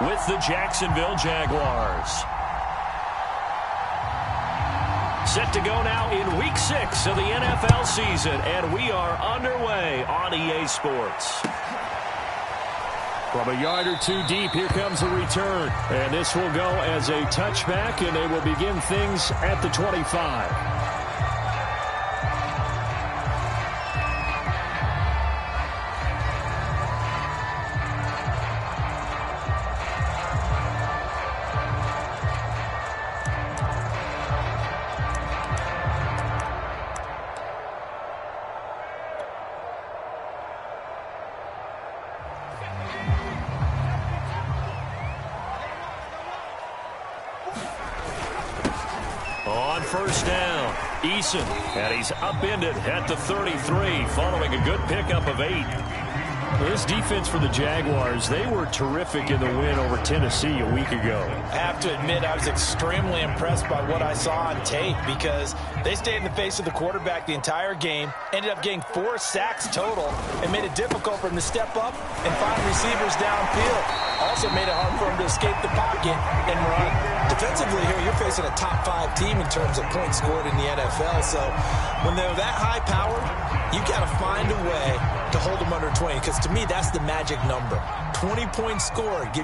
with the Jacksonville Jaguars. Set to go now in Week 6 of the NFL season, and we are underway on EA Sports. From a yard or two deep, here comes the return. And this will go as a touchback, and they will begin things at the 25. On first down, Eason, and he's upended at the 33 following a good pickup of 8. This defense for the Jaguars, they were terrific in the win over Tennessee a week ago. I have to admit, I was extremely impressed by what I saw on tape because they stayed in the face of the quarterback the entire game, ended up getting 4 sacks total, and made it difficult for him to step up and find receivers downfield. Also made it hard for him to escape the pocket and run. Defensively here, you're facing a top 5 team in terms of points scored in the NFL, so when they're that high powered, you got to find a way to hold them under 20, because to me, that's the magic number. 20 points scored, you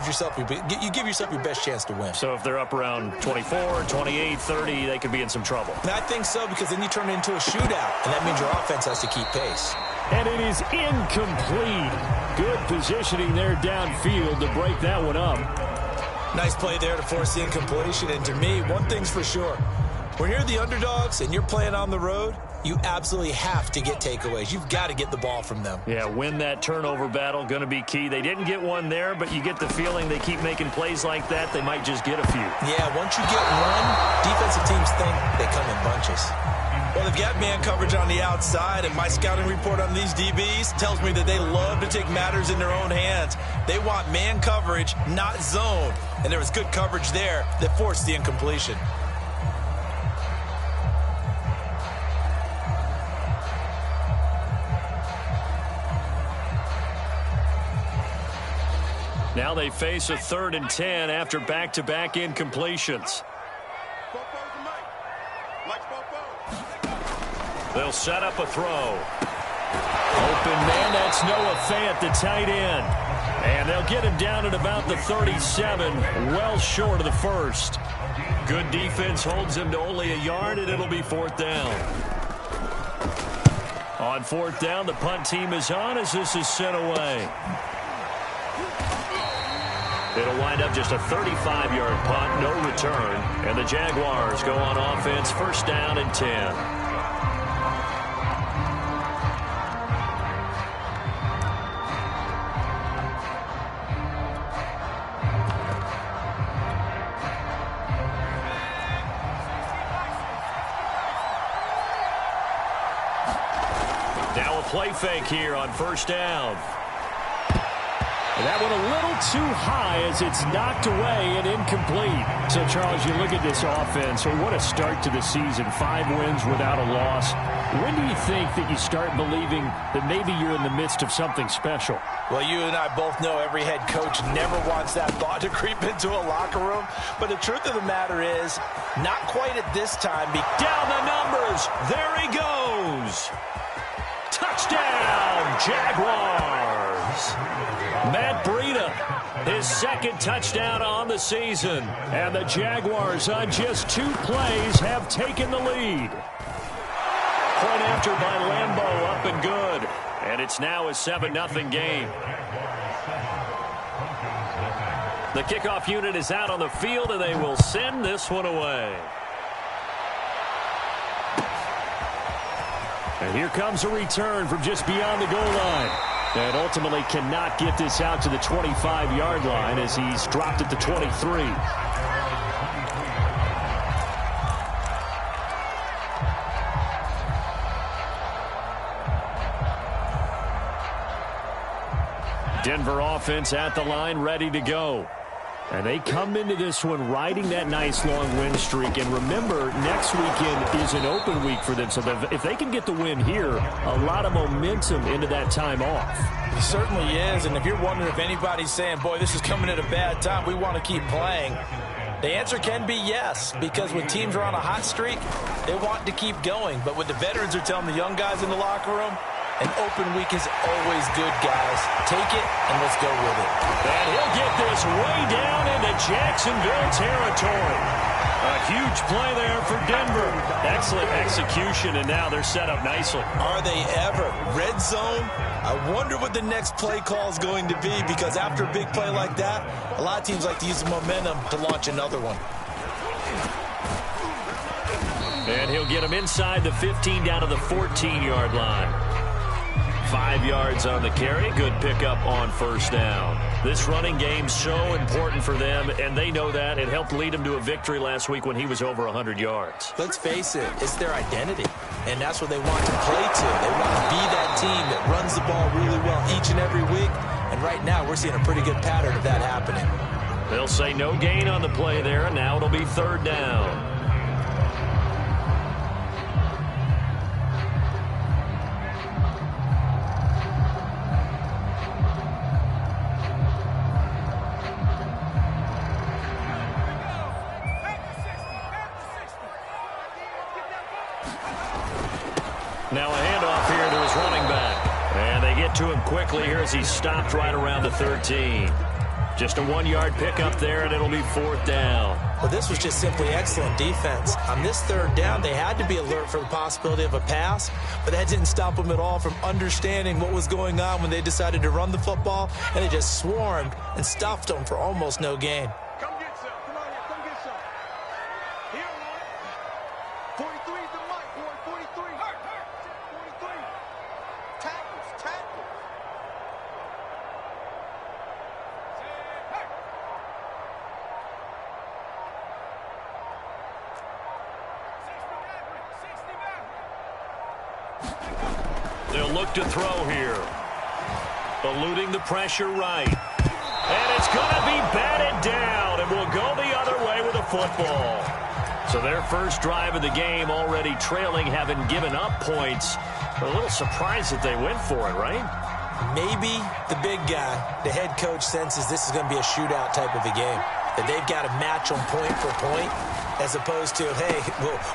give yourself your best chance to win. So if they're up around 24, 28, 30, they could be in some trouble. And I think so, because then you turn it into a shootout, and that means your offense has to keep pace. And it is incomplete. Good positioning there downfield to break that one up. Nice play there to force the incompletion. And to me, one thing's for sure. When you're the underdogs and you're playing on the road, you absolutely have to get takeaways. You've got to get the ball from them. Yeah, win that turnover battle, going to be key. They didn't get one there, but you get the feeling they keep making plays like that, they might just get a few. Yeah, once you get one, defensive teams think they come in bunches. Well, they've got man coverage on the outside, and my scouting report on these DBs tells me that they love to take matters in their own hands. They want man coverage, not zone. And there was good coverage there that forced the incompletion. Now they face a 3rd and 10 after back-to-back incompletions. They'll set up a throw. Open man, that's Noah Fant, the tight end. And they'll get him down at about the 37, well short of the first. Good defense holds him to only a yard, and it'll be 4th down. On 4th down, the punt team is on as this is sent away. It'll wind up just a 35-yard punt, no return. And the Jaguars go on offense, 1st down and 10. Now a play fake here on 1st down. That one a little too high as it's knocked away and incomplete. So, Charles, you look at this offense, what a start to the season. 5 wins without a loss. When do you think that you start believing that maybe you're in the midst of something special? Well, you and I both know every head coach never wants that thought to creep into a locker room. But the truth of the matter is, not quite at this time. Down the numbers. There he goes. Touchdown, Jaguars. Matt Breida, his 2nd touchdown on the season. And the Jaguars on just 2 plays have taken the lead. Point after by Lambeau, up and good. And it's now a 7-0 game. The kickoff unit is out on the field, and they will send this one away. And here comes a return from just beyond the goal line. And ultimately cannot get this out to the 25-yard line as he's dropped at the 23. Denver offense at the line, ready to go. And they come into this one riding that nice long win streak. And remember, next weekend is an open week for them. So if they can get the win here, a lot of momentum into that time off. It certainly is. And if you're wondering if anybody's saying, boy, this is coming at a bad time, we want to keep playing, the answer can be yes, because when teams are on a hot streak, they want to keep going. But what the veterans are telling the young guys in the locker room, an open week is always good, guys. Take it, and let's go with it. And he'll get this way down into Jacksonville territory. A huge play there for Denver. Excellent execution, and now they're set up nicely. Are they ever? Red zone? I wonder what the next play call is going to be, because after a big play like that, a lot of teams like to use the momentum to launch another one. And he'll get him inside the 15 down to the 14-yard line. 5 yards on the carry. Good pickup on first down. This running game's so important for them, and they know that. It helped lead them to a victory last week when he was over 100 yards. Let's face it, it's their identity, and that's what they want to play to. They want to be that team that runs the ball really well each and every week, and right now we're seeing a pretty good pattern of that happening. They'll say no gain on the play there, and now it'll be third down. Now a handoff here to his running back. And they get to him quickly here as he's stopped right around the 13. Just a 1-yard pickup there, and it'll be fourth down. Well, this was just simply excellent defense. On this third down, they had to be alert for the possibility of a pass, but that didn't stop them at all from understanding what was going on when they decided to run the football, and they just swarmed and stuffed them for almost no gain. Come get some. Come on here. Come get some. Here, boy. 43 is the mic, boy. 43. 43. Tackles. Tackles. They'll look to throw here. Eluding the pressure right. And it's going to be batted down, and will go the other way with a football. So their first drive of the game already trailing, having given up points. A little surprised that they went for it, right? Maybe the big guy, the head coach, senses this is going to be a shootout type of a game, that they've got to match them point for point, as opposed to, hey,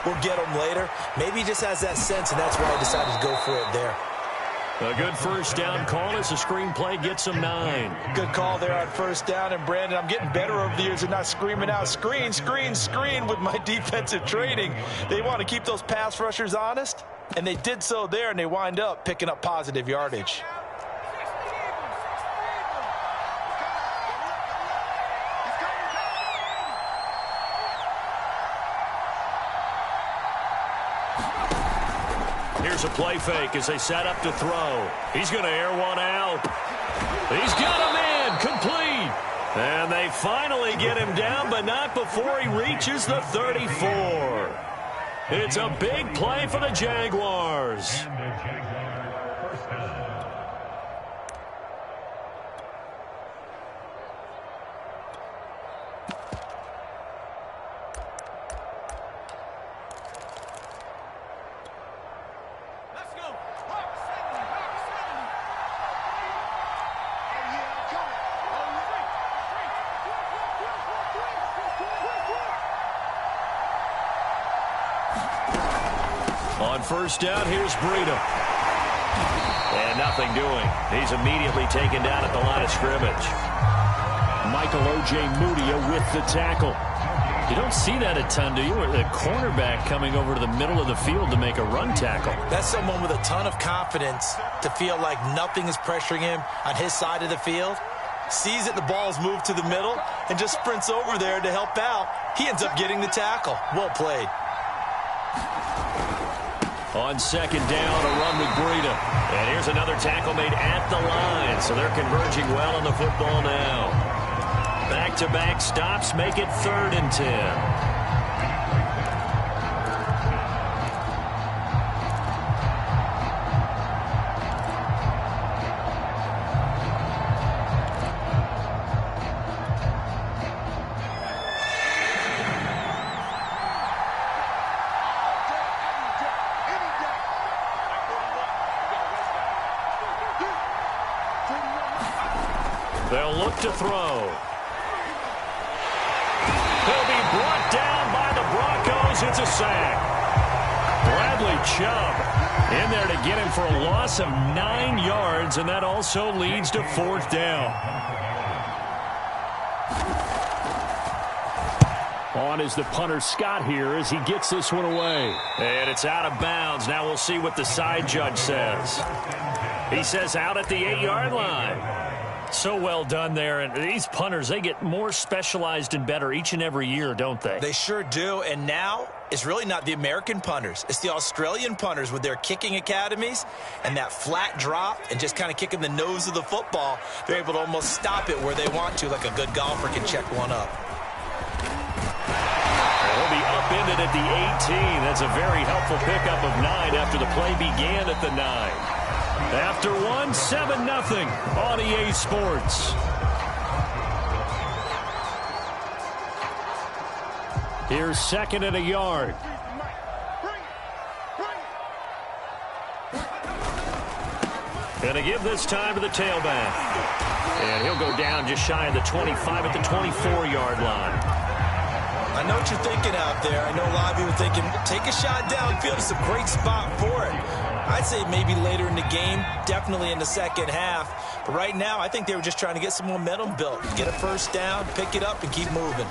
we'll get them later. Maybe he just has that sense, and that's why he decided to go for it there. A good first down call as the screenplay gets them 9. Good call there on first down. And, Brandon, I'm getting better over the years and not screaming out, screen, screen, screen with my defensive training. They want to keep those pass rushers honest, and they did so there, and they wind up picking up positive yardage. Here's a play fake as they set up to throw. He's going to air one out. He's got him in, complete. And they finally get him down, but not before he reaches the 34. It's a big play for the Jaguars. On first down, here's Breida. And nothing doing. He's immediately taken down at the line of scrimmage. Michael O.J. Mudia with the tackle. You don't see that a ton, do you? The cornerback coming over to the middle of the field to make a run tackle. That's someone with a ton of confidence to feel like nothing is pressuring him on his side of the field. Sees that the ball's moved to the middle and just sprints over there to help out. He ends up getting the tackle. Well played. On second down, a run with Breida. And here's another tackle made at the line. So they're converging well on the football now. Back-to-back stops make it 3rd and 10. to throw. He'll be brought down by the Broncos. It's a sack. Bradley Chubb in there to get him for a loss of 9 yards, and that also leads to 4th down. On is the punter Scott here as he gets this one away. And it's out of bounds. Now we'll see what the side judge says. He says out at the 8-yard line. So well done there. And these punters, they get more specialized and better each and every year, don't they? They sure do. And now it's really not the American punters. It's the Australian punters with their kicking academies and that flat drop and just kind of kicking the nose of the football. They're able to almost stop it where they want to, like a good golfer can check one up. He'll be upended at the 18. That's a very helpful pickup of 9 after the play began at the 9. After 1, 7-0 on EA Sports. Here's 2nd and a yard. Going to give this time to the tailback. And he'll go down just shy of the 25 at the 24-yard line. I know what you're thinking out there. I know a lot of you are thinking, take a shot downfield. It's a great spot for it. I'd say maybe later in the game, definitely in the second half. But right now, I think they were just trying to get some momentum built. Get a first down, pick it up, and keep moving.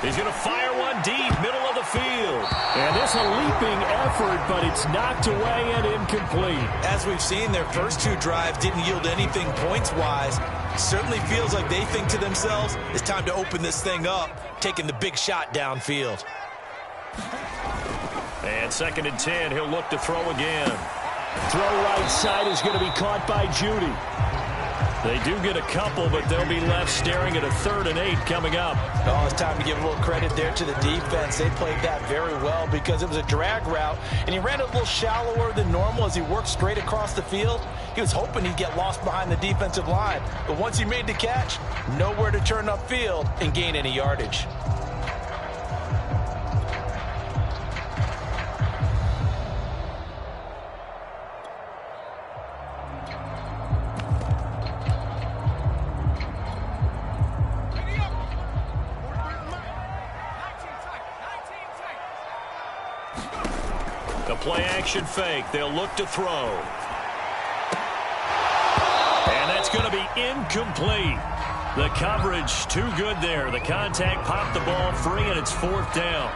He's going to fire one deep, middle of the field. And it's a leaping effort, but it's knocked away and incomplete. As we've seen, their first 2 drives didn't yield anything points-wise. Certainly feels like they think to themselves, it's time to open this thing up, taking the big shot downfield. And 2nd and 10, he'll look to throw again. Throw right side is going to be caught by Judy. They do get a couple, but they'll be left staring at a 3rd and 8 coming up. Oh, it's time to give a little credit there to the defense. They played that very well because it was a drag route, and he ran a little shallower than normal as he worked straight across the field. He was hoping he'd get lost behind the defensive line, but once he made the catch, nowhere to turn upfield and gain any yardage. The play action fake. They'll look to throw. And that's going to be incomplete. The coverage too good there. The contact popped the ball free, and it's 4th down.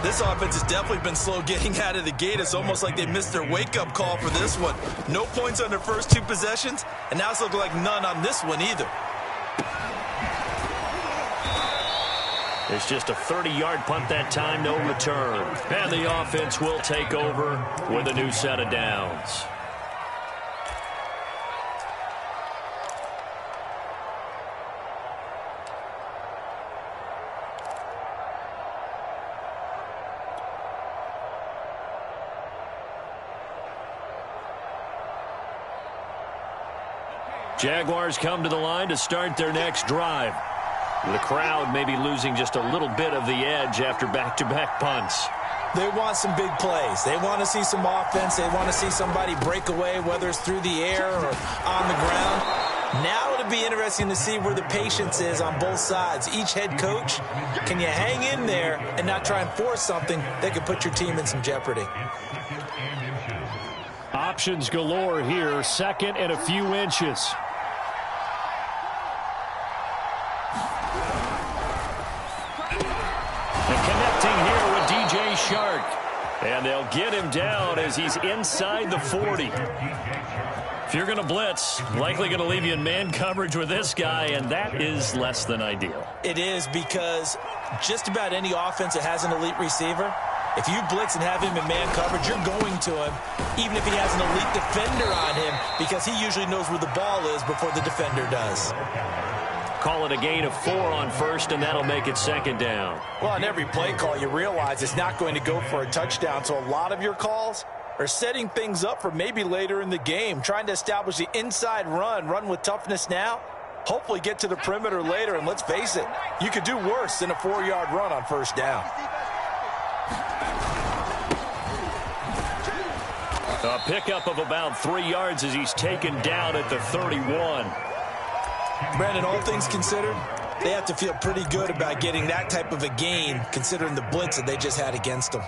This offense has definitely been slow getting out of the gate. It's almost like they missed their wake-up call for this one. No points on their first 2 possessions, and now it's looking like none on this one either. It's just a 30-yard punt that time, no return. And the offense will take over with a new set of downs. Jaguars come to the line to start their next drive. The crowd may be losing just a little bit of the edge after back-to-back punts. They want some big plays. They want to see some offense. They want to see somebody break away, whether it's through the air or on the ground. Now it'll be interesting to see where the patience is on both sides. Each head coach, can you hang in there and not try and force something that could put your team in some jeopardy? Options galore here. 2nd and a few inches. Shark, and they'll get him down as he's inside the 40. If you're going to blitz, likely going to leave you in man coverage with this guy, and that is less than ideal. It is, because just about any offense that has an elite receiver, if you blitz and have him in man coverage, you're going to him, even if he has an elite defender on him, because he usually knows where the ball is before the defender does. Call it a gain of 4 on first, and that'll make it 2nd down. Well, on every play call, you realize it's not going to go for a touchdown, so a lot of your calls are setting things up for maybe later in the game, trying to establish the inside run with toughness now, hopefully get to the perimeter later, and let's face it, you could do worse than a 4-yard run on first down. A pickup of about 3 yards as he's taken down at the 31. Brandon, all things considered, they have to feel pretty good about getting that type of a gain, considering the blitz that they just had against them.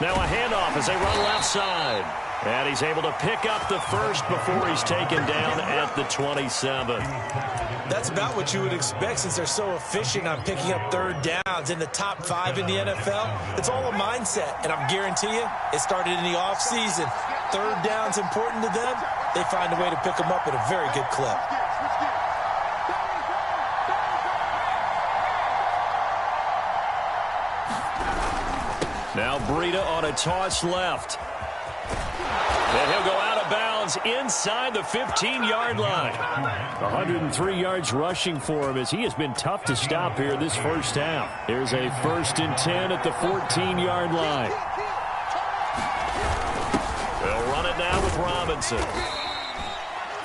Now a handoff as they run left side. And he's able to pick up the first before he's taken down at the 27. That's about what you would expect since they're so efficient on picking up third downs in the top 5 in the NFL. It's all a mindset, and I'm guarantee you it started in the offseason. Third down's important to them. They find a way to pick them up at a very good clip. Now Breida on a toss left. And he'll go out of bounds inside the 15-yard line. 103 yards rushing for him as he has been tough to stop here this first half. Here's a 1st and 10 at the 14-yard line. They'll run it now with Robinson.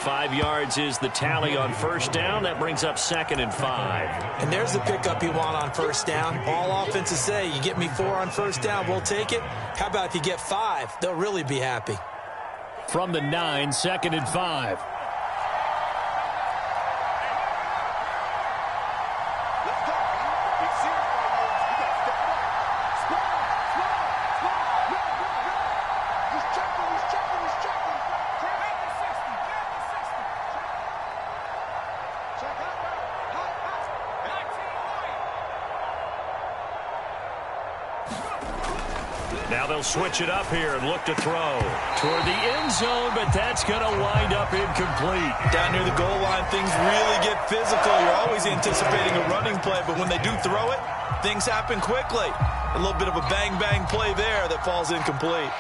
5 yards is the tally on first down. That brings up 2nd and 5. And there's the pickup you want on first down. All offenses say, you get me 4 on first down, we'll take it. How about if you get 5? They'll really be happy. From the 9, 2nd and 5. Now they'll switch it up here and look to throw toward the end zone, but that's going to wind up incomplete. Down near the goal line, things really get physical. You're always anticipating a running play, but when they do throw it, things happen quickly. A little bit of a bang-bang play there that falls incomplete.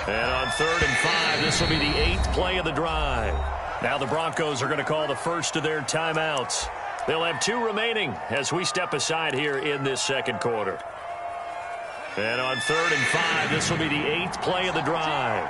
And on 3rd and 5, this will be the 8th play of the drive. Now the Broncos are going to call the first of their timeouts. They'll have 2 remaining as we step aside here in this second quarter. And on 3rd and 5, this will be the 8th play of the drive.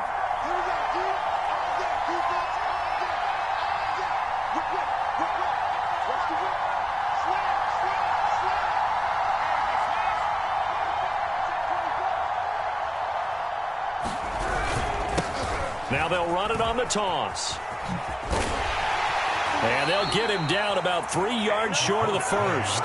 Now they'll run it on the toss. And they'll get him down about 3 yards short of the first.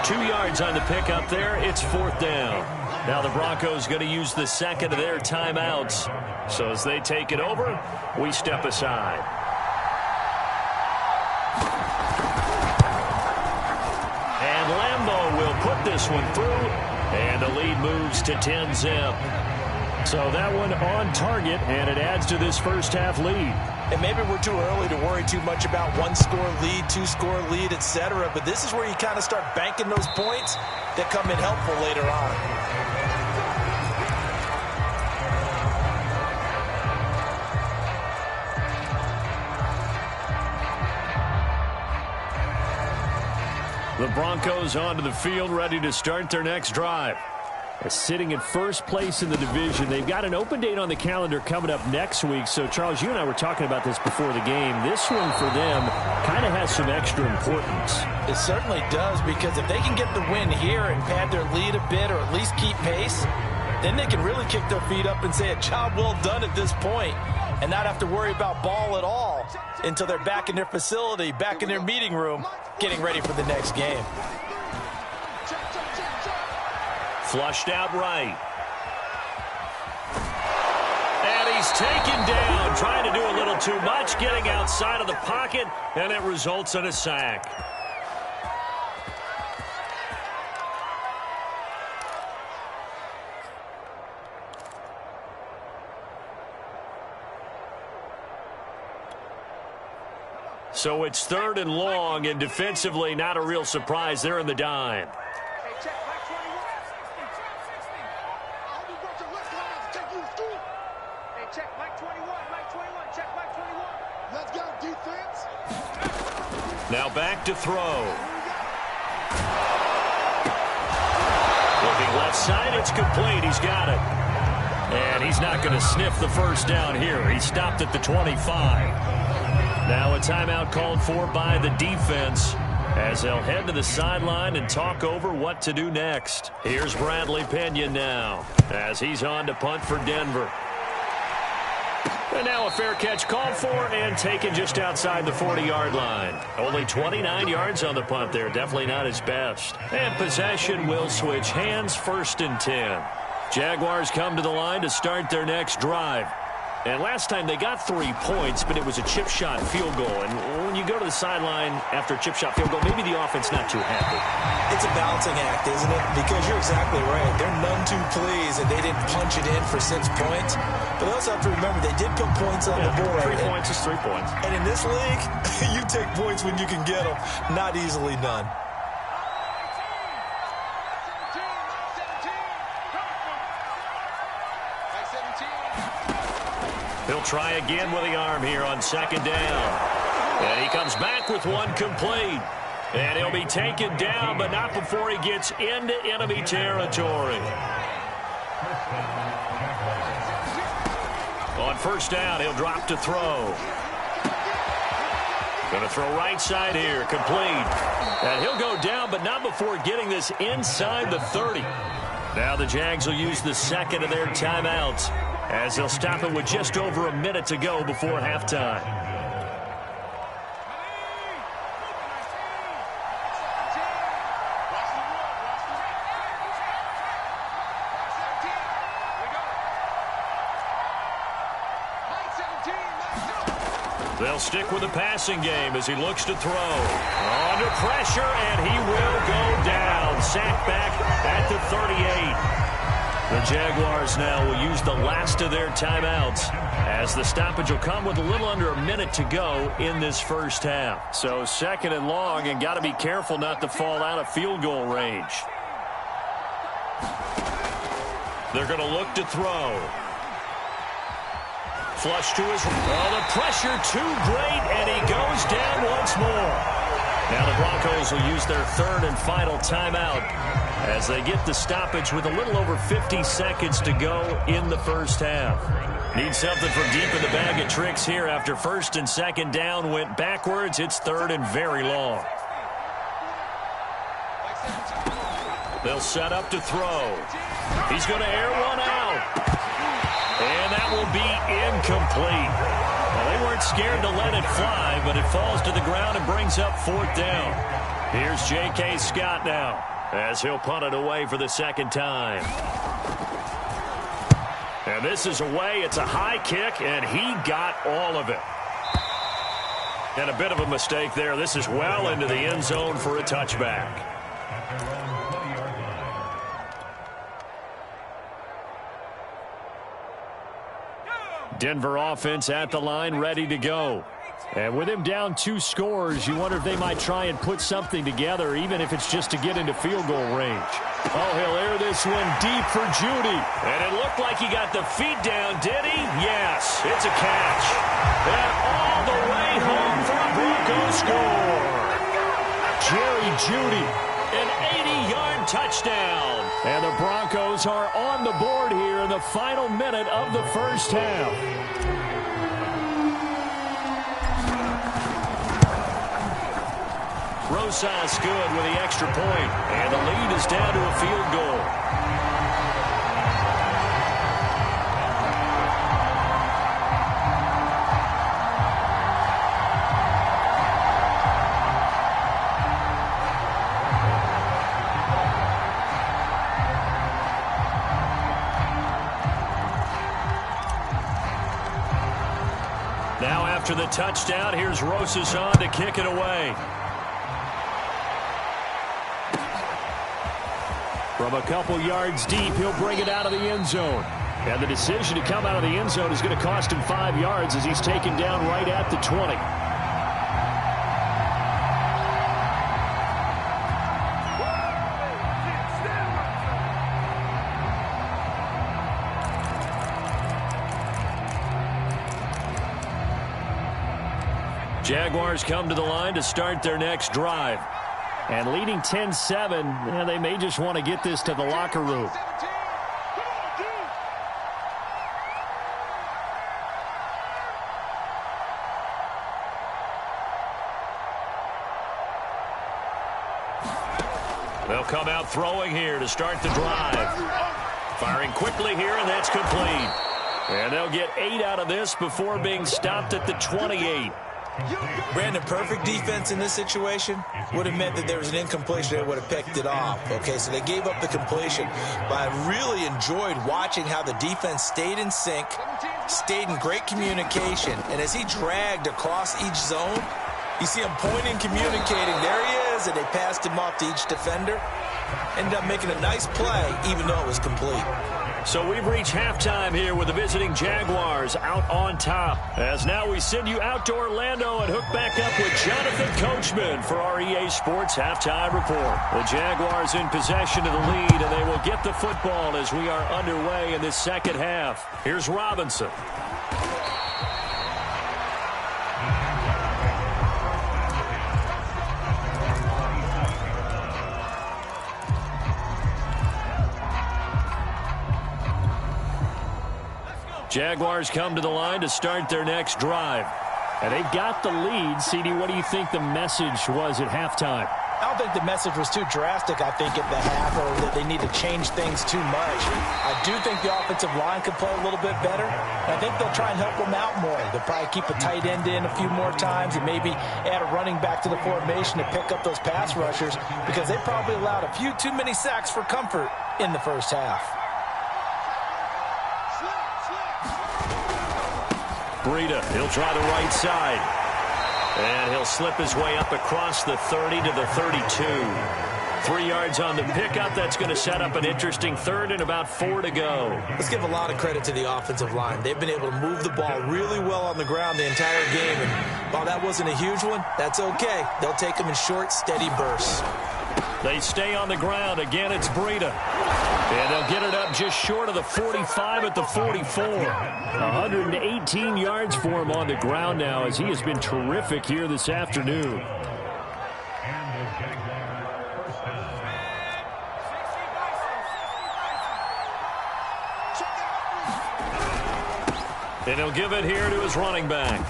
2 yards on the pickup there. It's 4th down. Now the Broncos going to use the second of their timeouts. So as they take it over, we step aside. And Lambeau will put this one through. And the lead moves to 10-zip. So that one on target, and it adds to this first half lead. And maybe we're too early to worry too much about 1-score lead, 2-score lead, etc. But this is where you kind of start banking those points that come in helpful later on. The Broncos onto the field, ready to start their next drive. They're sitting in first place in the division. They've got an open date on the calendar coming up next week. So, Charles, you and I were talking about this before the game. This one for them kind of has some extra importance. It certainly does, because if they can get the win here and pad their lead a bit or at least keep pace, then they can really kick their feet up and say a job well done at this point and not have to worry about ball at all until they're back in their facility, back in their meeting room, getting ready for the next game. Flushed out right. And he's taken down, trying to do a little too much, getting outside of the pocket, and it results in a sack. So it's 3rd and long, and defensively not a real surprise. They're in the dime. Now back to throw. Looking left side, it's complete. He's got it. And he's not going to sniff the first down here. He stopped at the 25. Now a timeout called for by the defense as they'll head to the sideline and talk over what to do next. Here's Bradley Pinion now as he's on to punt for Denver. And now a fair catch called for and taken just outside the 40-yard line. Only 29 yards on the punt there. Definitely not his best. And possession will switch hands, 1st and 10. Jaguars come to the line to start their next drive. And last time they got 3 points, but it was a chip shot field goal. And when you go to the sideline after a chip shot field goal, maybe the offense not too happy. It's a balancing act, isn't it? Because you're exactly right. They're none too pleased that they didn't punch it in for 6 points. But they also have to remember they did put points on the board. 3 points is 3 points. And in this league, you take points when you can get them. Not easily done. He'll try again with the arm here on 2nd down. And he comes back with one complete. And he'll be taken down, but not before he gets into enemy territory. On 1st down, he'll drop to throw. Going to throw right side here, complete. And he'll go down, but not before getting this inside the 30. Now the Jags will use the 2nd of their timeouts, as they'll stop it with just over a minute to go before halftime. They'll stick with the passing game as he looks to throw. Under pressure, and he will go down. Sacked back at the 38. The Jaguars now will use the last of their timeouts as the stoppage will come with a little under a minute to go in this first half. So 2nd and long, and got to be careful not to fall out of field goal range. They're going to look to throw. Flush to his... Oh, the pressure too great, and he goes down once more. Now the Broncos will use their 3rd and final timeout as they get the stoppage with a little over 50 seconds to go in the first half. Need something from deep in the bag of tricks here after 1st and 2nd down went backwards. It's 3rd and very long. They'll set up to throw. He's going to air one out. And that will be incomplete. Well, they weren't scared to let it fly, but it falls to the ground and brings up 4th down. Here's J.K. Scott now, as he'll punt it away for the 2nd time. And this is away. It's a high kick, and he got all of it. And a bit of a mistake there. This is well into the end zone for a touchback. Denver offense at the line, ready to go. And with him down 2 scores, you wonder if they might try and put something together, even if it's just to get into field goal range. Oh, he'll air this one deep for Judy. And it looked like he got the feet down, did he? Yes, it's a catch. And all the way home for a Broncos score. Jerry Judy, an 80-yard touchdown. And the Broncos are on the board here in the final minute of the first half. Rosas good with the extra point, and the lead is down to a field goal. Now after the touchdown, here's Rosas on to kick it away. From a couple yards deep, he'll bring it out of the end zone. And the decision to come out of the end zone is going to cost him 5 yards as he's taken down right at the 20. Jaguars come to the line to start their next drive. And leading 10-7, they may just want to get this to the locker room. They'll come out throwing here to start the drive. Firing quickly here, and that's complete. And they'll get 8 out of this before being stopped at the 28. Brandon, perfect defense in this situation would have meant that there was an incompletion. They would have picked it off. Okay, so they gave up the completion. But I really enjoyed watching how the defense stayed in sync, stayed in great communication. And as he dragged across each zone, you see him pointing, communicating. There he is, and they passed him off to each defender. Ended up making a nice play, even though it was complete. So we've reached halftime here with the visiting Jaguars out on top. As now we send you out to Orlando and hook back up with Jonathan Coachman for our EA Sports Halftime Report. The Jaguars in possession of the lead, and they will get the football as we are underway in this second half. Here's Robinson. Jaguars come to the line to start their next drive. And they've got the lead. CD, what do you think the message was at halftime? I don't think the message was too drastic, I think, at the half, or that they need to change things too much. I do think the offensive line could play a little bit better. And I think they'll try and help them out more. They'll probably keep a tight end in a few more times and maybe add a running back to the formation to pick up those pass rushers, because they probably allowed a few too many sacks for comfort in the first half. Breida, he'll try the right side. And he'll slip his way up across the 30 to the 32. 3 yards on the pickup. That's going to set up an interesting third and about 4 to go. Let's give a lot of credit to the offensive line. They've been able to move the ball really well on the ground the entire game. And while that wasn't a huge one, that's okay. They'll take them in short, steady bursts. They stay on the ground. Again, it's Breida. And they'll get it up just short of the 45 at the 44. 118 yards for him on the ground now, as he has been terrific here this afternoon. And he'll give it here to his running back.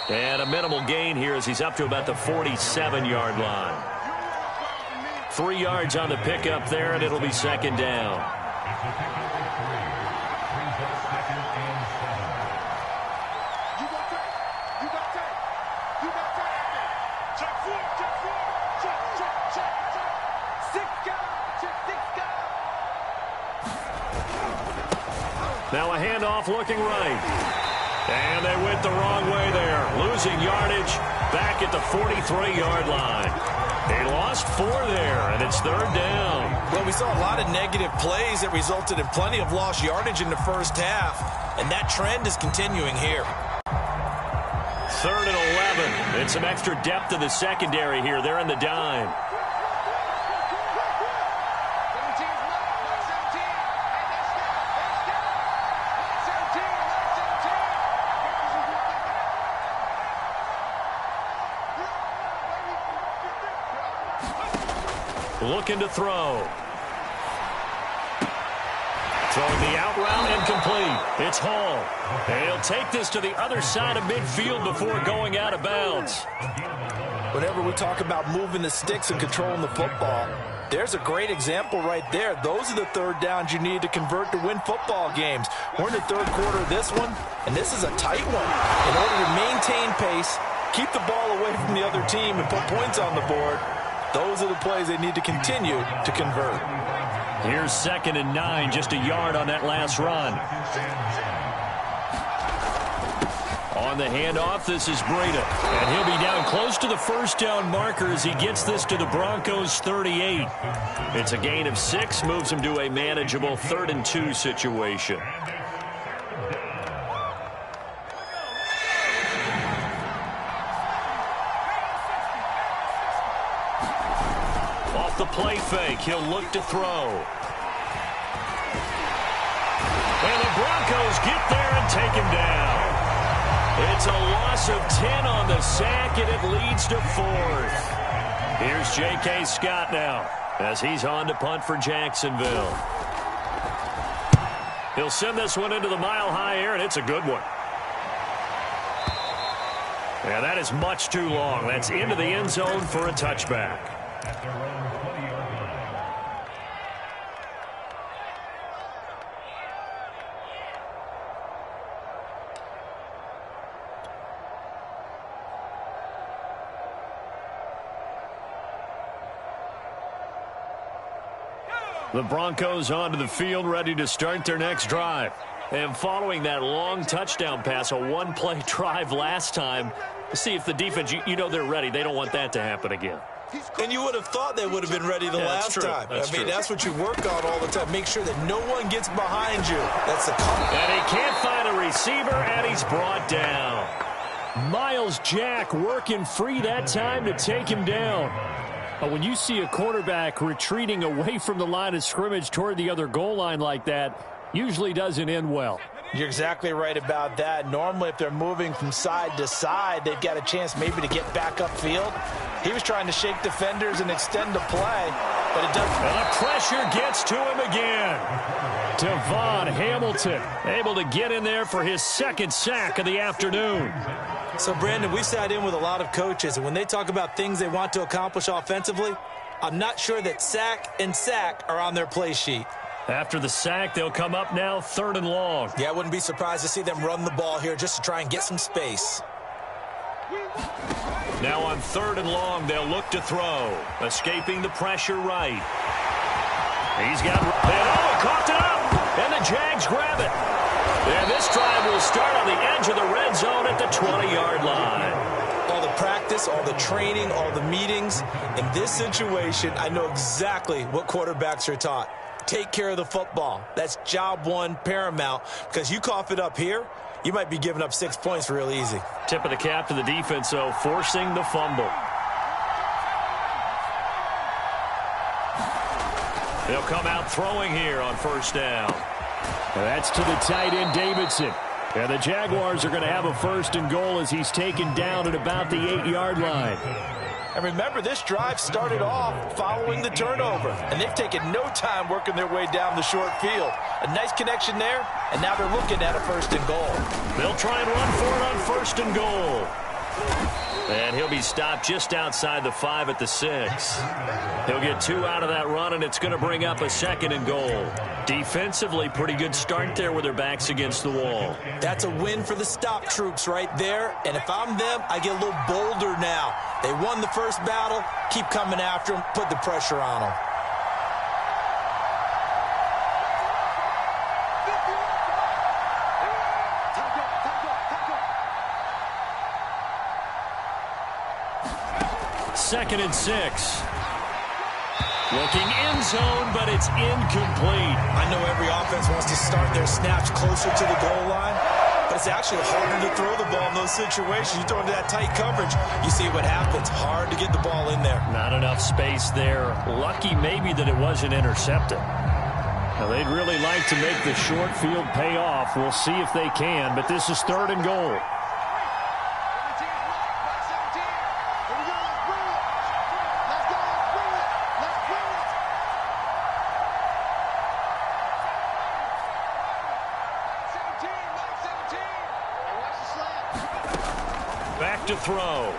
And a minimal gain here as he's up to about the 47-yard line. 3 yards on the pickup there, and it'll be second down. Now a handoff looking right. And they went the wrong way there. Losing yardage back at the 43-yard line. They lost 4 there, and it's third down. Well, we saw a lot of negative plays that resulted in plenty of lost yardage in the first half, and that trend is continuing here. Third and 11. And some extra depth to the secondary here. They're in the dime. Looking to throw. Throwing the out route incomplete. It's Hall. And he'll take this to the other side of midfield before going out of bounds. Whenever we talk about moving the sticks and controlling the football, there's a great example right there. Those are the third downs you need to convert to win football games. We're in the third quarter of this one, and this is a tight one. In order to maintain pace, keep the ball away from the other team, and put points on the board, those are the plays they need to continue to convert. Here's 2nd and 9, just a yard on that last run. On the handoff, this is Breida. And he'll be down close to the first down marker as he gets this to the Broncos 38. It's a gain of 6, moves him to a manageable 3rd and 2 situation. Off the play fake, he'll look to throw. And the Broncos get there and take him down. It's a loss of 10 on the sack, and it leads to 4th. Here's J.K. Scott now as he's on to punt for Jacksonville. He'll send this one into the mile-high air, and it's a good one. Yeah, that is much too long. That's into the end zone for a touchback. The Broncos onto the field, ready to start their next drive. And following that long touchdown pass, a one-play drive last time, see if the defense, you know they're ready. They don't want that to happen again. And you would have thought they would have been ready the last time. That's what you work on all the time. Make sure that no one gets behind you. That's the call. And he can't find a receiver, and he's brought down. Miles Jack working free that time to take him down. But when you see a quarterback retreating away from the line of scrimmage toward the other goal line like that, usually doesn't end well. You're exactly right about that. Normally, if they're moving from side to side, they've got a chance maybe to get back upfield. He was trying to shake defenders and extend the play, but it doesn't. And the pressure gets to him again. Devon Hamilton able to get in there for his second sack of the afternoon. So, Brandon, we sat in with a lot of coaches, and when they talk about things they want to accomplish offensively, I'm not sure that sack and sack are on their play sheet. After the sack, they'll come up now 3rd and long. Yeah, I wouldn't be surprised to see them run the ball here just to try and get some space. Now on 3rd and long, they'll look to throw. Escaping the pressure right. He's got... coughed it up! And the Jags grab it. And this drive will start on the edge of the red zone at the 20-yard line. All the practice, all the training, all the meetings. In this situation, I know exactly what quarterbacks are taught. Take care of the football. That's job one, paramount, because you cough it up here, you might be giving up 6 points real easy. Tip of the cap to the defense, though, forcing the fumble. They'll come out throwing here on 1st down. That's to the tight end, Davidson. And the Jaguars are going to have a 1st and goal as he's taken down at about the 8-yard line. And remember, this drive started off following the turnover, and they've taken no time working their way down the short field. A nice connection there, and now they're looking at a 1st and goal. They'll try and run for it on 1st and goal. And he'll be stopped just outside the 5 at the 6. He'll get 2 out of that run, and it's going to bring up a 2nd and goal. Defensively, pretty good start there with their backs against the wall. That's a win for the stop troops right there. And if I'm them, I get a little bolder now. They won the first battle. Keep coming after them. Put the pressure on them. Second and 6. Looking end zone, but it's incomplete. I know every offense wants to start their snaps closer to the goal line, but it's actually harder to throw the ball in those situations. You throw into that tight coverage, you see what happens. Hard to get the ball in there. Not enough space there. Lucky maybe that it wasn't intercepted. Now, they'd really like to make the short field pay off. We'll see if they can, but this is 3rd and goal. Back to throw.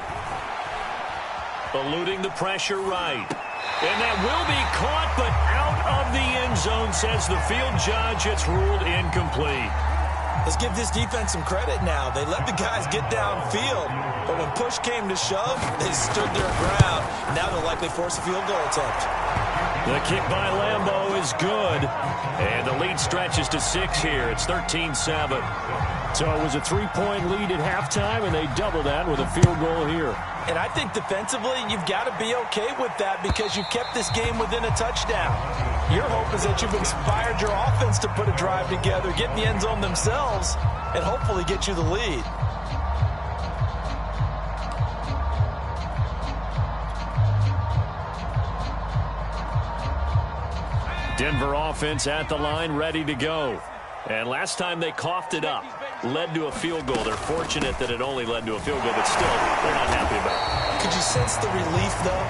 Eluding the pressure right. And that will be caught, but out of the end zone, says the field judge. It's ruled incomplete. Let's give this defense some credit now. They let the guys get downfield, but when push came to shove, they stood their ground. Now they'll likely force a field goal attempt. The kick by Lambeau is good, and the lead stretches to 6 here. It's 13-7. So it was a 3-point lead at halftime, and they doubled that with a field goal here. And I think defensively, you've got to be okay with that because you've kept this game within a touchdown. Your hope is that you've inspired your offense to put a drive together, get in the end zone themselves, and hopefully get you the lead. Denver offense at the line, ready to go. And last time they coughed it up. led to a field goal. They're fortunate that it only led to a field goal, but still, they're not happy about it. Could you sense the relief, though,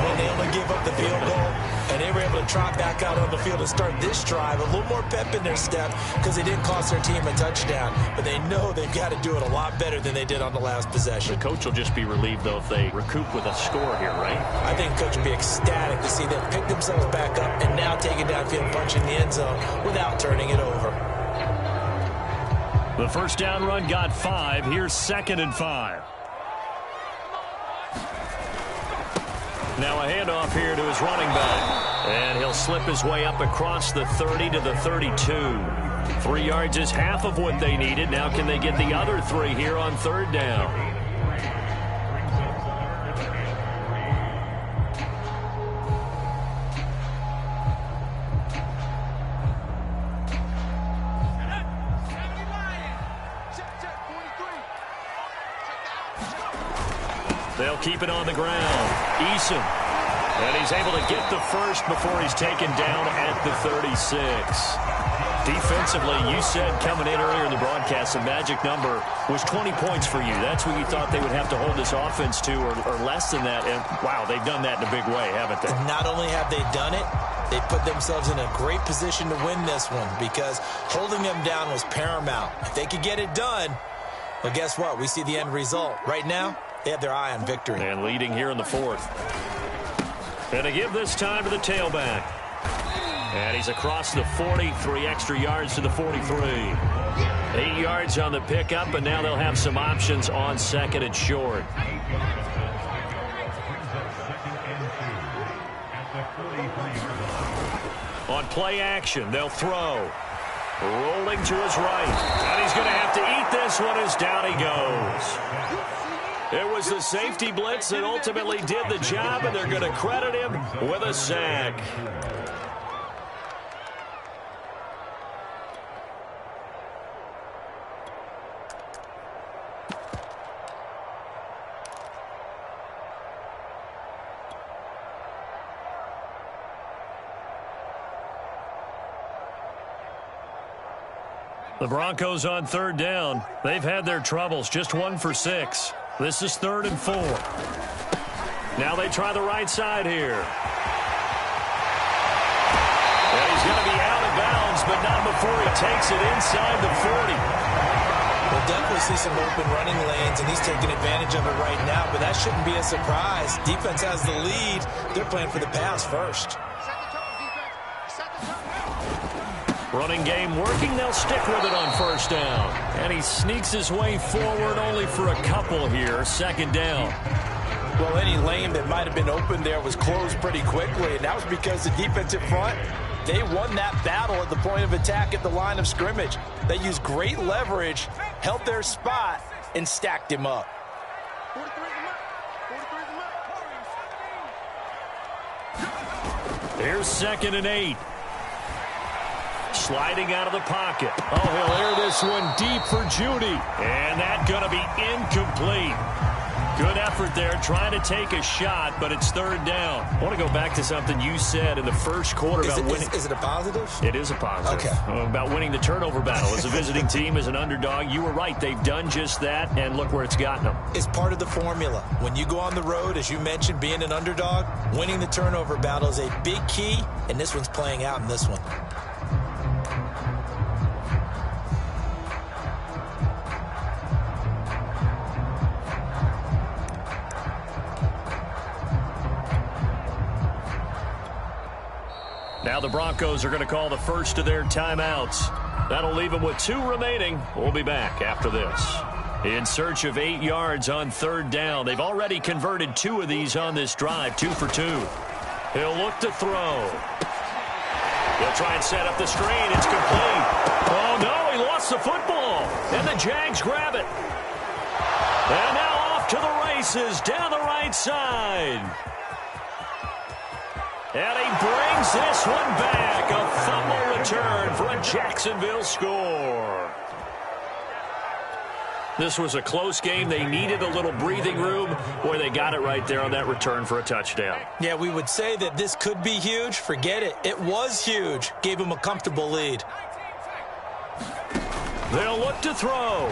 when they only gave up the field goal and they were able to trot back out on the field and start this drive? A little more pep in their step because they didn't cost their team a touchdown, but they know they've got to do it a lot better than they did on the last possession. The coach will just be relieved, though, if they recoup with a score here, right? I think the coach will be ecstatic to see them pick themselves back up and now take it downfield, punch in the end zone without turning it over. The first down run got 5. Here's 2nd and 5. Now a handoff here to his running back. And he'll slip his way up across the 30 to the 32. 3 yards is half of what they needed. Now can they get the other 3 here on 3rd down? They'll keep it on the ground. Eason. And he's able to get the first before he's taken down at the 36. Defensively, you said coming in earlier in the broadcast, the magic number was 20 points for you. That's what you thought they would have to hold this offense to, or less than that. And, wow, they've done that in a big way, haven't they? And not only have they done it, they put themselves in a great position to win this one because holding them down was paramount. If they could get it done, well, guess what? We see the end result. Right now, they have their eye on victory. And leading here in the 4th. And to give this time to the tailback. And he's across the 40, 3 extra yards to the 43. 8 yards on the pickup, and now they'll have some options on 2nd and short. On play action, they'll throw. Rolling to his right. And he's going to have to eat this one as down he goes. It was the safety blitz that ultimately did the job, and they're going to credit him with a sack. The Broncos on 3rd down. They've had their troubles, just 1 for 6. This is 3rd and 4. Now they try the right side here. And he's going to be out of bounds, but not before he takes it inside the 40. We'll definitely see some open running lanes, and he's taking advantage of it right now, but that shouldn't be a surprise. Defense has the lead. They're playing for the pass first. Running game working. They'll stick with it on 1st down. And he sneaks his way forward only for a couple here. 2nd down. Well, any lane that might have been open there was closed pretty quickly, and that was because the defensive front, they won that battle at the point of attack at the line of scrimmage. They used great leverage, held their spot, and stacked him up. Here's 2nd and 8. Sliding out of the pocket. Oh, he'll air this one deep for Judy. And that's going to be incomplete. Good effort there, trying to take a shot, but it's 3rd down. I want to go back to something you said in the first quarter about winning. Is it a positive? It is a positive. Okay. About winning the turnover battle. As a visiting team, as an underdog, you were right. They've done just that, and look where it's gotten them. It's part of the formula. When you go on the road, as you mentioned, being an underdog, winning the turnover battle is a big key, and this one's playing out in this one. Now the Broncos are going to call the first of their timeouts. That'll leave them with 2 remaining. We'll be back after this. In search of 8 yards on 3rd down. They've already converted 2 of these on this drive, 2 for 2. He'll look to throw. He'll try and set up the screen. It's complete. Oh, no, he lost the football. And the Jags grab it. And now off to the races down the right side. And he brings this one back. A fumble return for a Jacksonville score. This was a close game. They needed a little breathing room. Boy, they got it right there on that return for a touchdown. Yeah, we would say that this could be huge. Forget it. It was huge. Gave him a comfortable lead. They'll look to throw.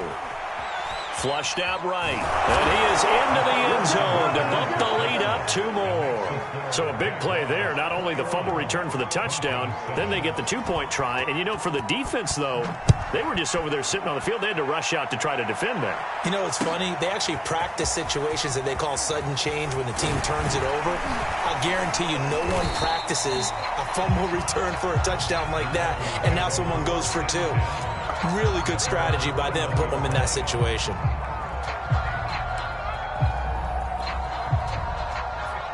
Flushed out right. And he is into the end zone to bump the lead up 2 more. So a big play there. Not only the fumble return for the touchdown, then they get the 2-point try. And, you know, for the defense, though, they were just over there sitting on the field. They had to rush out to try to defend that. You know, it's funny. They actually practice situations that they call sudden change when the team turns it over. I guarantee you no one practices a fumble return for a touchdown like that, and now someone goes for 2. Really good strategy by them putting them in that situation.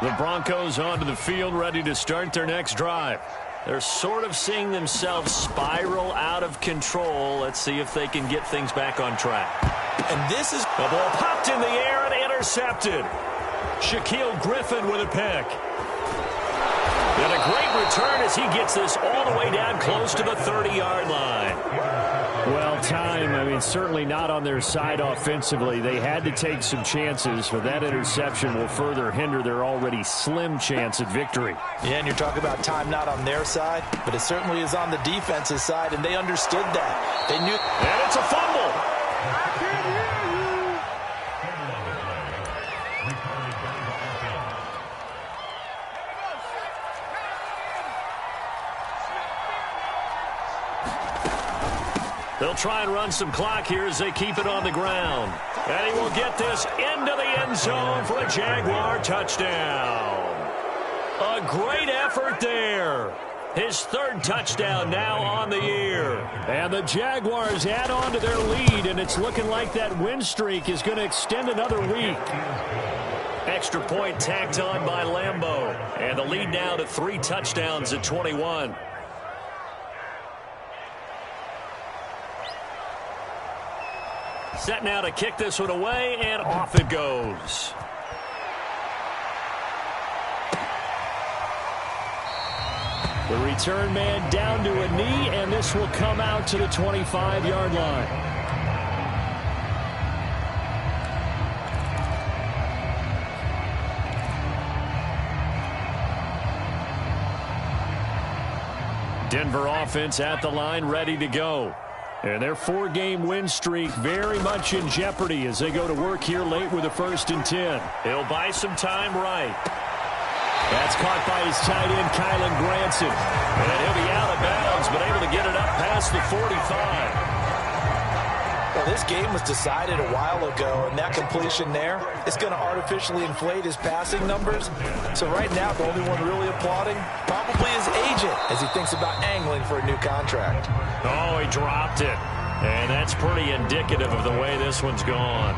The Broncos onto the field, ready to start their next drive. They're sort of seeing themselves spiral out of control. Let's see if they can get things back on track. And this is... The ball popped in the air and intercepted. Shaquille Griffin with a pick. And a great return as he gets this all the way down close to the 30-yard line. Well, time, certainly not on their side offensively. They had to take some chances, but that interception will further hinder their already slim chance at victory. Yeah, and you're talking about time not on their side, but it certainly is on the defense's side, and they understood that. They knew... And it's a fumble. They'll try and run some clock here as they keep it on the ground. And he will get this into the end zone for a Jaguar touchdown. A great effort there. His 3rd touchdown now on the year. And the Jaguars add on to their lead, and it's looking like that win streak is going to extend another week. Extra point tacked on by Lambeau. And the lead now to 3 touchdowns at 21. Set now to kick this one away, and off it goes. The return man down to a knee, and this will come out to the 25-yard line. Denver offense at the line, ready to go. And their 4-game win streak very much in jeopardy as they go to work here late with a 1st and 10. He'll buy some time right. That's caught by his tight end, Kylan Granson. And he'll be out of bounds, but able to get it up past the 45. Well, this game was decided a while ago, and that completion there is going to artificially inflate his passing numbers. So right now, the only one really applauding probably his agent as he thinks about angling for a new contract. Oh, he dropped it. And that's pretty indicative of the way this one's gone.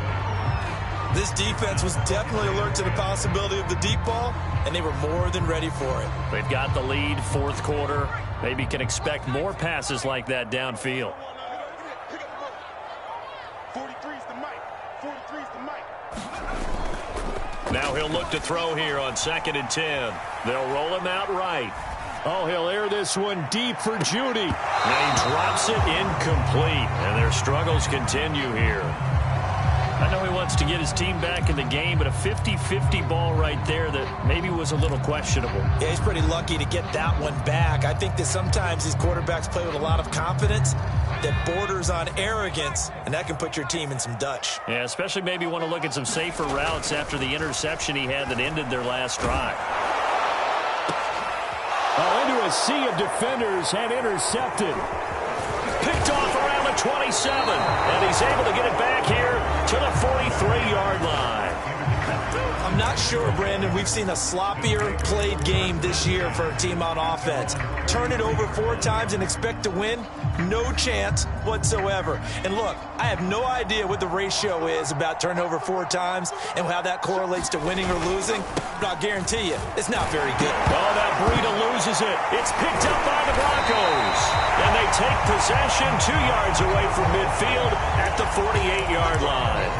This defense was definitely alert to the possibility of the deep ball, and they were more than ready for it. They've got the lead, 4th quarter. Maybe can expect more passes like that downfield. 43's the mic. 43's the mic. Now he'll look to throw here on 2nd and 10. They'll roll him out right. Oh, he'll air this one deep for Judy. And he drops it incomplete. And their struggles continue here. I know he wants to get his team back in the game, but a 50-50 ball right there that maybe was a little questionable. Yeah, he's pretty lucky to get that one back. I think that sometimes these quarterbacks play with a lot of confidence that borders on arrogance, and that can put your team in some Dutch. Yeah, especially maybe want to look at some safer routes after the interception he had that ended their last drive. Oh, into a sea of defenders and intercepted. Picked off around the 27, and he's able to get it back here to the 43-yard line. I'm not sure, Brandon, we've seen a sloppier played game this year for a team on offense. Turn it over 4 times and expect to win? No chance whatsoever. And look, I have no idea what the ratio is about turnover 4 times and how that correlates to winning or losing, but I'll guarantee you, it's not very good. Oh, that Breida loses it. It's picked up by the Broncos. And they take possession 2 yards away from midfield at the 48-yard line.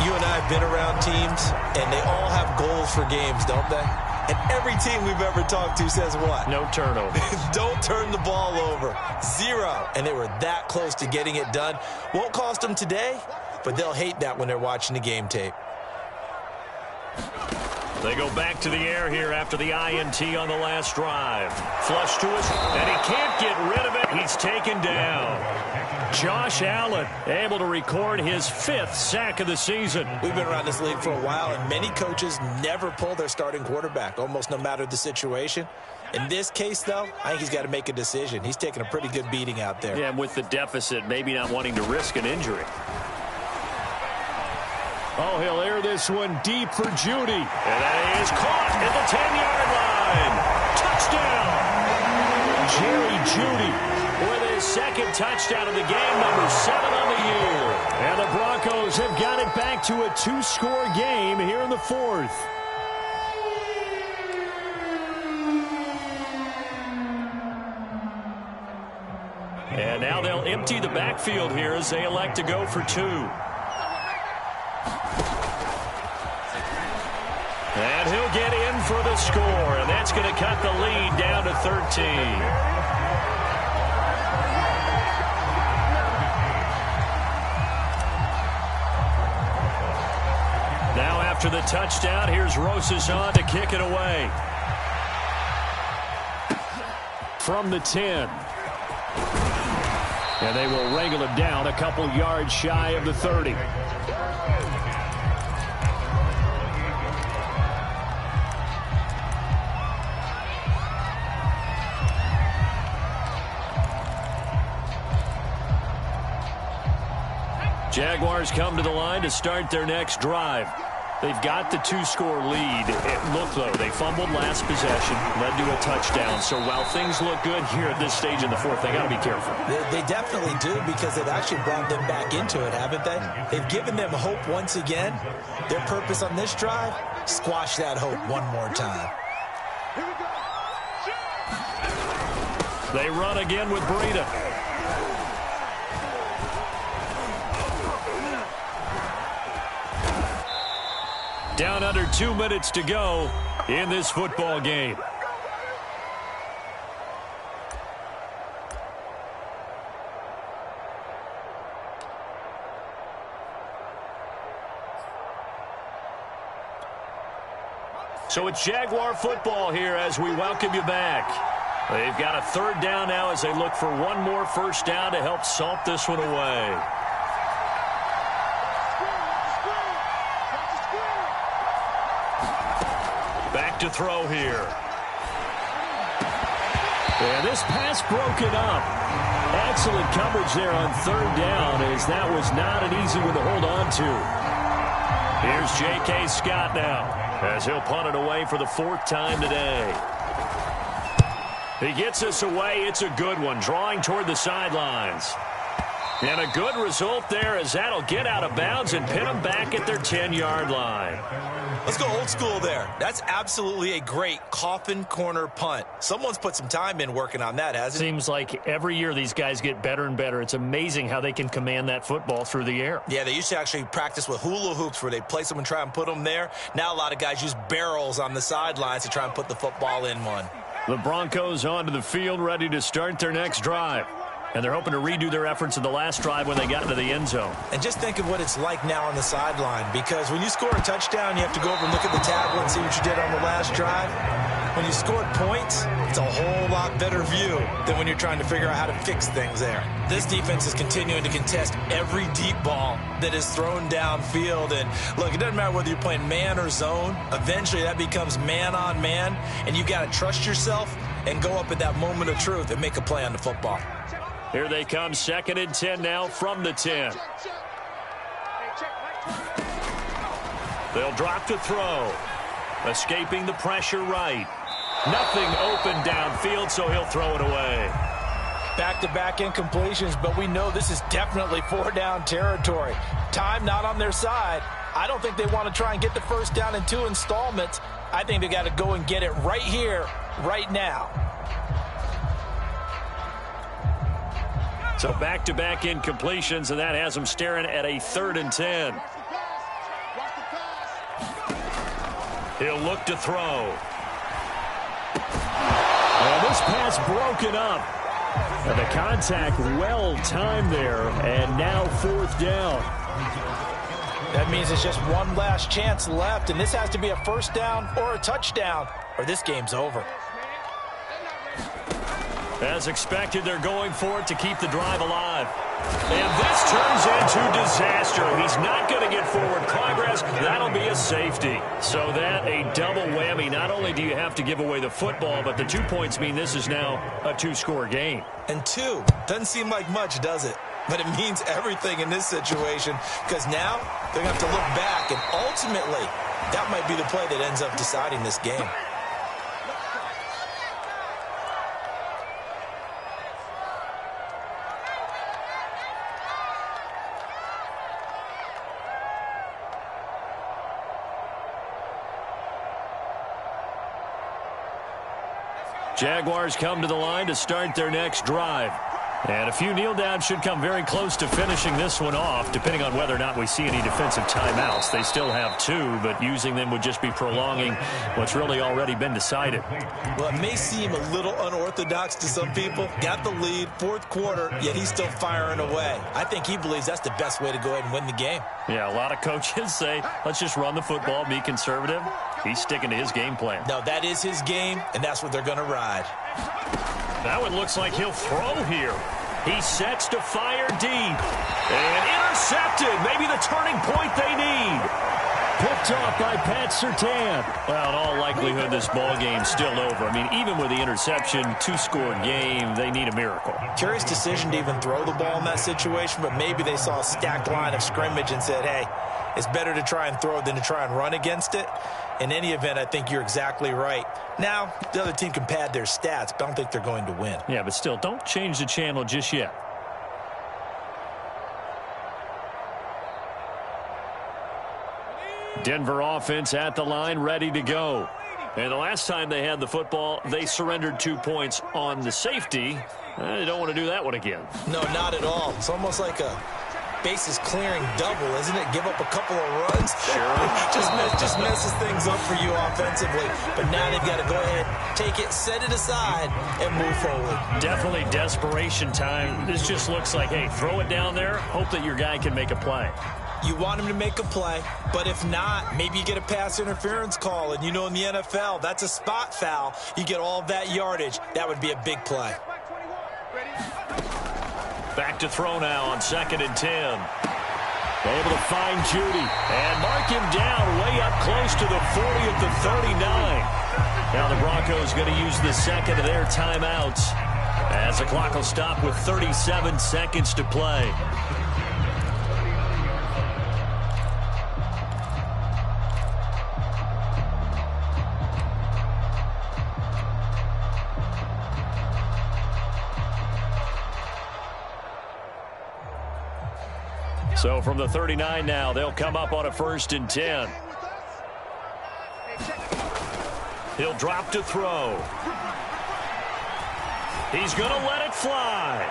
You and I have been around teams, and they all have goals for games, don't they? And every team we've ever talked to says what? No turnover. Don't turn the ball over. 0. And they were that close to getting it done. Won't cost them today, but they'll hate that when they're watching the game tape. They go back to the air here after the INT on the last drive. Flush to us, and he can't get rid of it. He's taken down. Josh Allen able to record his 5th sack of the season. We've been around this league for a while, and many coaches never pull their starting quarterback, almost no matter the situation. In this case, though, I think he's got to make a decision. He's taking a pretty good beating out there. Yeah, and with the deficit, maybe not wanting to risk an injury. Oh, he'll air this one deep for Judy. And that is caught at the 10-yard line. Touchdown. Jerry Judy with his 2nd touchdown of the game, number 7 on the year. And the Broncos have got it back to a 2-score game here in the 4th. And now they'll empty the backfield here as they elect to go for 2. And he'll get in for the score, and that's going to cut the lead down to 13. Now after the touchdown, here's Rosas on to kick it away. From the 10. And they will wrangle it down a couple yards shy of the 30. Jaguars come to the line to start their next drive. They've got the 2-score lead. Look, though, they fumbled last possession, led to a touchdown. So while things look good here at this stage in the 4th, they got to be careful. They definitely do, because they've actually brought them back into it, haven't they? They've given them hope once again. Their purpose on this drive, squash that hope one more time. They run again with Breida. Down under 2 minutes to go in this football game. So it's Jaguar football here as we welcome you back. They've got a 3rd down now as they look for one more first down to help salt this one away. To throw here. And this pass broken up. Excellent coverage there on 3rd down, as that was not an easy one to hold on to. Here's J.K. Scott now as he'll punt it away for the 4th time today. He gets us away. It's a good one, drawing toward the sidelines. And a good result there, as that'll get out of bounds and pin them back at their 10-yard line. Let's go old school there. That's absolutely a great coffin corner punt. Someone's put some time in working on that, hasn't it? Seems like every year these guys get better and better. It's amazing how they can command that football through the air. Yeah, they used to actually practice with hula hoops where they place them and try and put them there. Now a lot of guys use barrels on the sidelines to try and put the football in one. The Broncos onto the field, ready to start their next drive. And they're hoping to redo their efforts in the last drive when they got into the end zone. And just think of what it's like now on the sideline, because when you score a touchdown, you have to go over and look at the tablet and see what you did on the last drive. When you scored points, it's a whole lot better view than when you're trying to figure out how to fix things there. This defense is continuing to contest every deep ball that is thrown downfield. And look, it doesn't matter whether you're playing man or zone. Eventually that becomes man on man, and you got to trust yourself and go up at that moment of truth and make a play on the football. Here they come, 2nd and 10 now from the 10. They'll drop to throw. Escaping the pressure right. Nothing open downfield, so he'll throw it away. Back-to-back incompletions, but we know this is definitely 4-down territory. Time not on their side. I don't think they want to try and get the first down in 2 installments. I think they got to go and get it right here, right now. So back-to-back incompletions, and that has them staring at a 3rd and 10. He'll look to throw. And this pass broken up. And the contact well timed there, and now 4th down. That means it's just one last chance left, and this has to be a first down or a touchdown, or this game's over. As expected, they're going for it to keep the drive alive. And this turns into disaster. He's not going to get forward progress. That'll be a safety. So that a double whammy. Not only do you have to give away the football, but the 2 points mean this is now a 2-score game. And 2 doesn't seem like much, does it? But it means everything in this situation because now they're going to have to look back, and ultimately that might be the play that ends up deciding this game. Jaguars come to the line to start their next drive. And a few kneel downs should come very close to finishing this one off, depending on whether or not we see any defensive timeouts. They still have 2, but using them would just be prolonging what's really already been decided. Well, it may seem a little unorthodox to some people. Got the lead, 4th quarter, yet he's still firing away. I think he believes that's the best way to go ahead and win the game. Yeah, a lot of coaches say, let's just run the football, be conservative. He's sticking to his game plan. No, that is his game, and that's what they're going to ride. Now it looks like he'll throw here. He sets to fire deep. And intercepted. Maybe the turning point they need. Picked off by Pat Surtain. Well, in all likelihood, this ball game's still over. I mean, even with the interception, 2-score game, they need a miracle. Curious decision to even throw the ball in that situation, but maybe they saw a stacked line of scrimmage and said, hey, it's better to try and throw than to try and run against it. In any event, I think you're exactly right. Now, the other team can pad their stats, but I don't think they're going to win. Yeah, but still, don't change the channel just yet. Denver offense at the line, ready to go. And the last time they had the football, they surrendered 2 points on the safety. They don't want to do that one again. No, not at all. It's almost like a bases clearing double, isn't it? Give up a couple of runs. Sure. just messes things up for you offensively. But now they've got to go ahead, take it, set it aside, and move forward. Definitely desperation time. This just looks like, hey, throw it down there, hope that your guy can make a play. You want him to make a play, but if not, maybe you get a pass interference call. And you know in the NFL, that's a spot foul. You get all of that yardage. That would be a big play. Back to throw now on 2nd and 10. Able to find Judy and mark him down way up close to the 40 at the 39. Now the Broncos going to use the second of their timeouts as the clock will stop with 37 seconds to play. So from the 39 now, they'll come up on a 1st and 10. He'll drop to throw. He's going to let it fly.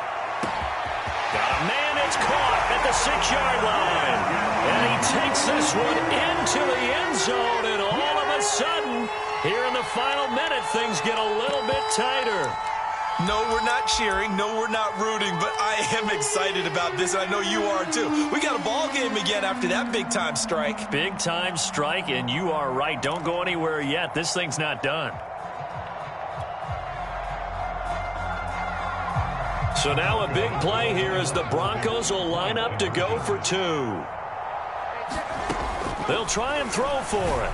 Got a man that's caught at the 6-yard line. And he takes this one into the end zone. And all of a sudden, here in the final minute, things get a little bit tighter. No, we're not cheering. No, we're not rooting. But I am excited about this. I know you are, too. We got a ball game again after that big-time strike. Big-time strike, and you are right. Don't go anywhere yet. This thing's not done. So now a big play here as the Broncos will line up to go for 2. They'll try and throw for it.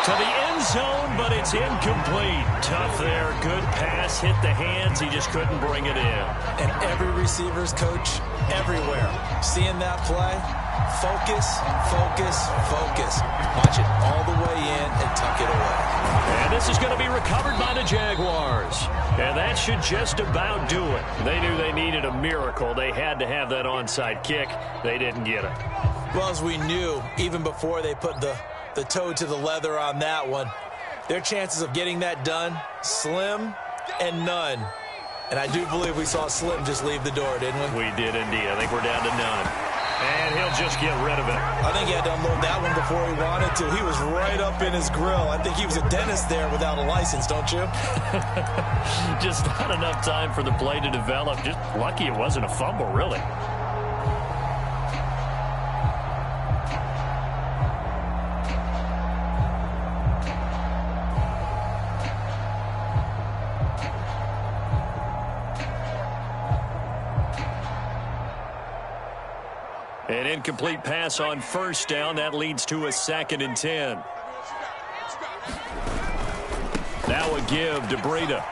To the end zone, but it's incomplete. Tough there. Good pass. Hit the hands. He just couldn't bring it in. And every receiver's coach everywhere. Seeing that play, focus, focus, focus. Watch it all the way in and tuck it away. And this is going to be recovered by the Jaguars. And that should just about do it. They knew they needed a miracle. They had to have that onside kick. They didn't get it. Well, as we knew, even before they put the toe to the leather on that one, their chances of getting that done, slim and none. And I do believe we saw Slim just leave the door, didn't we? We did indeed. I think we're down to none. And he'll just get rid of it. I think he had to unload that one before he wanted to. He was right up in his grill. I think he was a dentist there without a license, don't you? Just not enough time for the play to develop. Just lucky it wasn't a fumble, really. incomplete pass on first down. That leads to a 2nd and 10. Now a give to Breida.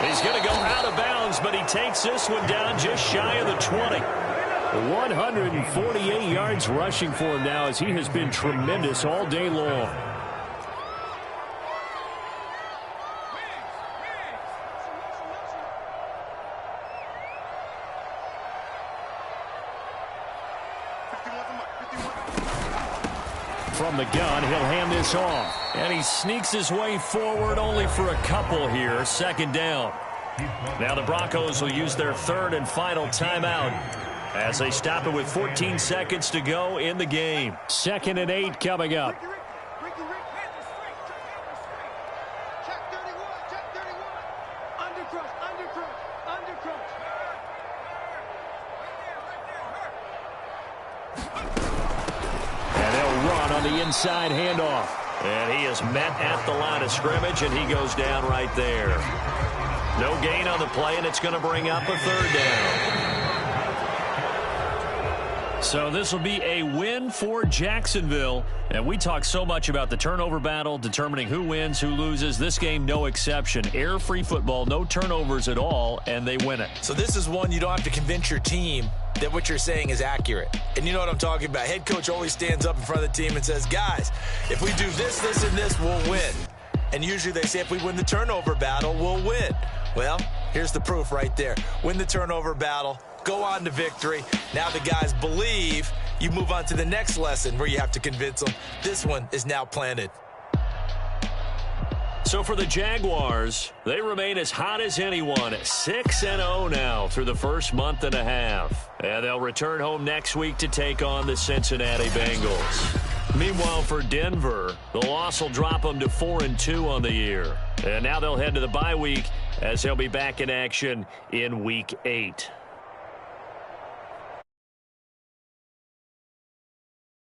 He's going to go out of bounds, but he takes this one down just shy of the 20. 148 yards rushing for him now, as he has been tremendous all day long. From the gun, he'll hand this off. And he sneaks his way forward only for a couple here. 2nd down. Now the Broncos will use their 3rd and final timeout as they stop it with 14 seconds to go in the game. 2nd and 8 coming up. Check 31. Check 31. Under crush. And they'll run on the inside handoff. And he is met at the line of scrimmage, and he goes down right there. No gain on the play, and it's going to bring up a 3rd down. So this will be a win for Jacksonville. And we talk so much about the turnover battle, determining who wins, who loses. This game, no exception. Air-free football, no turnovers at all, and they win it. So this is one you don't have to convince your team that what you're saying is accurate. And you know what I'm talking about. Head coach always stands up in front of the team and says, guys, if we do this, this, and this, we'll win. And usually they say if we win the turnover battle, we'll win. Well, here's the proof right there. Win the turnover battle, go on to victory. Now the guys believe. You move on to the next lesson where you have to convince them. This one is now planted. So for the Jaguars, they remain as hot as anyone. 6-0 now through the first month and a half. And they'll return home next week to take on the Cincinnati Bengals. Meanwhile, for Denver, the loss will drop them to 4-2 on the year. And now they'll head to the bye week as they'll be back in action in Week 8.